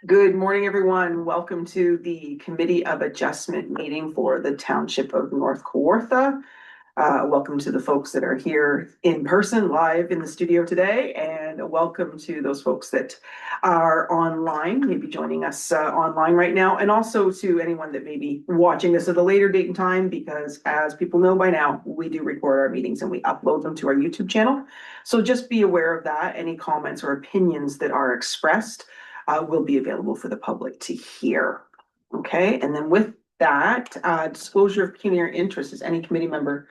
Good morning, everyone. Welcome to the Committee of Adjustment meeting for the Township of North Kawartha. Welcome to the folks that are here in person, live in the studio today, and welcome to those folks that are online, maybe joining us online right now, and also to anyone that may be watching this at a later date and time, because as people know by now, we do record our meetings and we upload them to our YouTube channel. So just be aware of that. Any comments or opinions that are expressed will be available for the public to hear. Okay, and then with that, disclosure of pecuniary interest. Does any committee member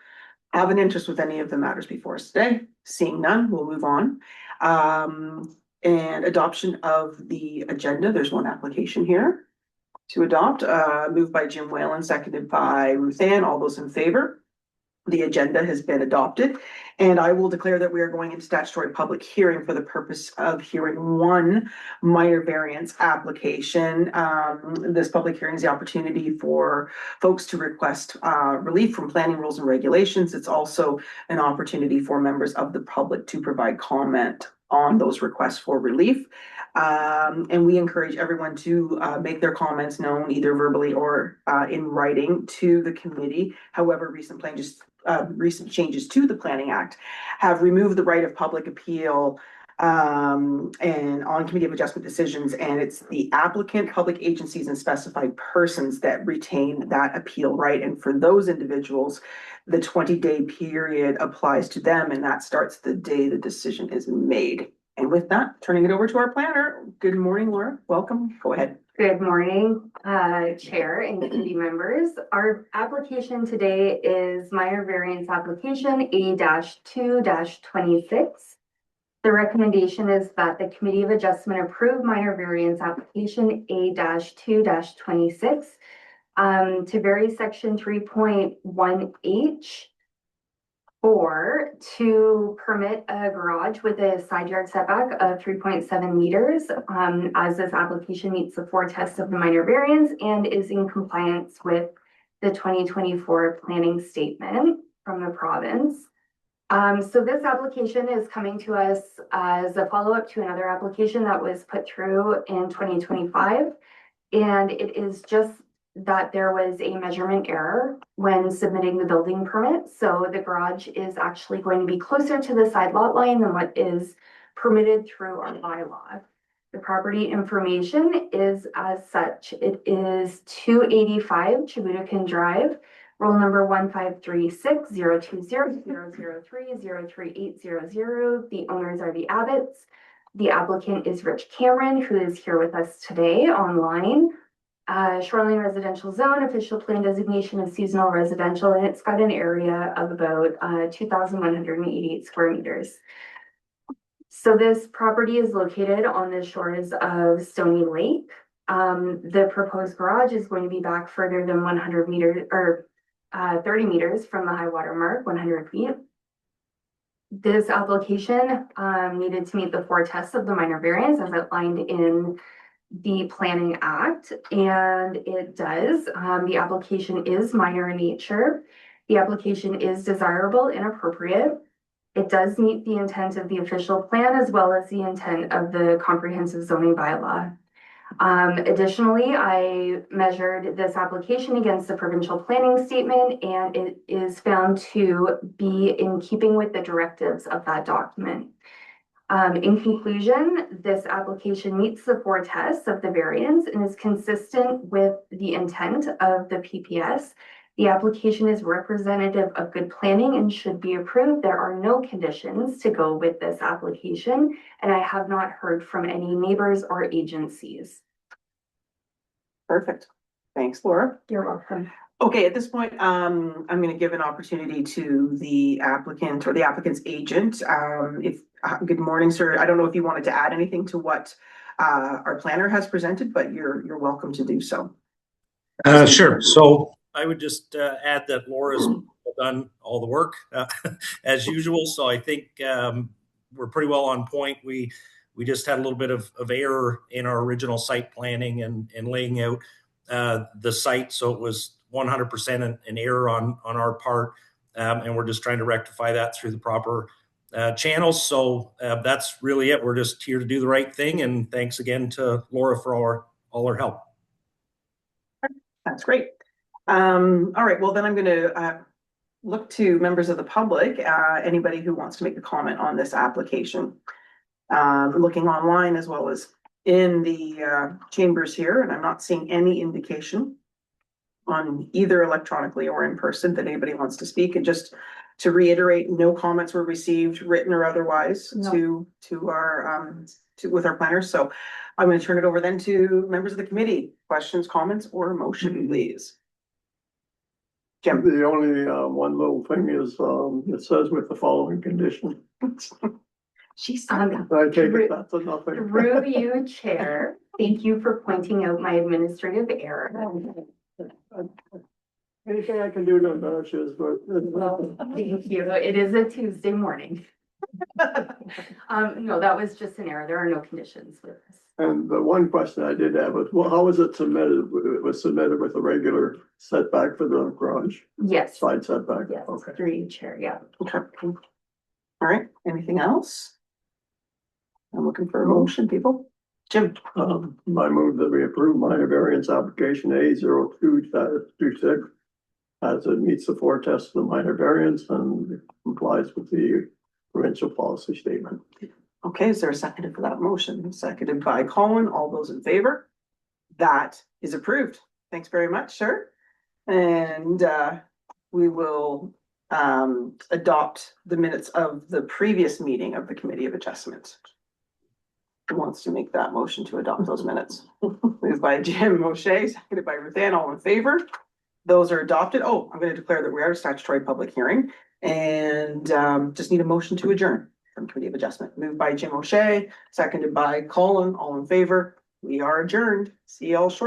have an interest with any of the matters before us today? Seeing none, we'll move on. And adoption of the agenda. There's one application here to adopt, moved by Jim Whalen, seconded by Ruth Ann. All those in favor? The agenda has been adopted, and I will declare that we are going into statutory public hearing for the purpose of hearing one minor variance application. This public hearing is the opportunity for folks to request relief from planning rules and regulations. It's also an opportunity for members of the public to provide comment on those requests for relief. And we encourage everyone to make their comments known either verbally or in writing to the committee. However, recent changes to the Planning Act have removed the right of public appeal and on Committee of Adjustment decisions, and it's the applicant, public agencies, and specified persons that retain that appeal right. And for those individuals, the 20-day period applies to them, and that starts the day the decision is made. And with that, turning it over to our planner. Good morning, Laura. Welcome. Go ahead. Good morning, Chair and committee members. Our application today is minor variance application A-2-26. The recommendation is that the Committee of Adjustment approve minor variance application A-2-26 to vary section 3.1H or to permit a garage with a side yard setback of 3.7 meters, as this application meets the four tests of the minor variance and is in compliance with the 2024 planning statement from the province. So this application is coming to us as a follow-up to another application that was put through in 2025. And it is just that there was a measurement error when submitting the building permit. So the garage is actually going to be closer to the side lot line than what is permitted through our bylaw. The property information is as such. It is 285 Chiboudakan Drive, roll number 153602000303800. The owners are the Abbotts. The applicant is Rich Cameron, who is here with us today online. Shoreline residential zone, official plan designation of seasonal residential, and it's got an area of about 2,188 square meters. So this property is located on the shores of Stony Lake. The proposed garage is going to be back further than 100 meters or 30 meters from the high water mark, 100 feet. This application needed to meet the four tests of the minor variance as outlined in the Planning Act, and it does. The application is minor in nature. The application is desirable and appropriate. It does meet the intent of the official plan as well as the intent of the comprehensive zoning bylaw. Additionally, I measured this application against the provincial planning statement, and it is found to be in keeping with the directives of that document. In conclusion, this application meets the four tests of the variance and is consistent with the intent of the PPS. The application is representative of good planning and should be approved. There are no conditions to go with this application, and I have not heard from any neighbors or agencies. Perfect. Thanks, Laura. You're welcome. Okay, at this point, I'm going to give an opportunity to the applicant or the applicant's agent. Good morning, sir. I don't know if you wanted to add anything to what our planner has presented, but you're welcome to do so. Sure. So I would just add that Laura's done all the work as usual. So I think we're pretty well on point. We just had a little bit of error in our original site planning and laying out the site. So it was 100% an error on our part. And we're just trying to rectify that through the proper channels. So that's really it. We're just here to do the right thing. And thanks again to Laura for all her help. That's great. All right, well then I'm going to look to members of the public, anybody who wants to make a comment on this application. Looking online as well as in the chambers here, and I'm not seeing any indication on either electronically or in person that anybody wants to speak. And just to reiterate, no comments were received, written or otherwise, No. with our planners. So I'm going to turn it over then to members of the committee. Questions, comments, or motion, please. Jim. The only one little thing is it says with the following condition. She's I take it that's enough. Through you, Chair, thank you for pointing out my administrative error. Anything I can do to nudge is, but. Well, thank you. It is a Tuesday morning. No, that was just an error. There are no conditions with this. And the one question I did have was, well, how was it submitted? It was submitted with a regular setback for the garage, Yes. side setback? Yes, Okay. through you, Chair, yeah. Okay. All right, anything else? I'm looking for a motion, people. Jim. I move that we approve minor variance application A02-26 as it meets the 4 tests of the minor variance and complies with the provincial policy statement. Okay, is there a second for that motion? Seconded by Colin. All those in favor? That is approved. Thanks very much, sir. And we will adopt the minutes of the previous meeting of the Committee of Adjustment. Who wants to make that motion to adopt those minutes? Moved by Jim O'Shea, seconded by Ruth Ann. All in favor? Those are adopted. Oh, I'm going to declare that we are a statutory public hearing and just need a motion to adjourn from Committee of Adjustment. Moved by Jim O'Shea, seconded by Colin. All in favor? We are adjourned. See y'all shortly.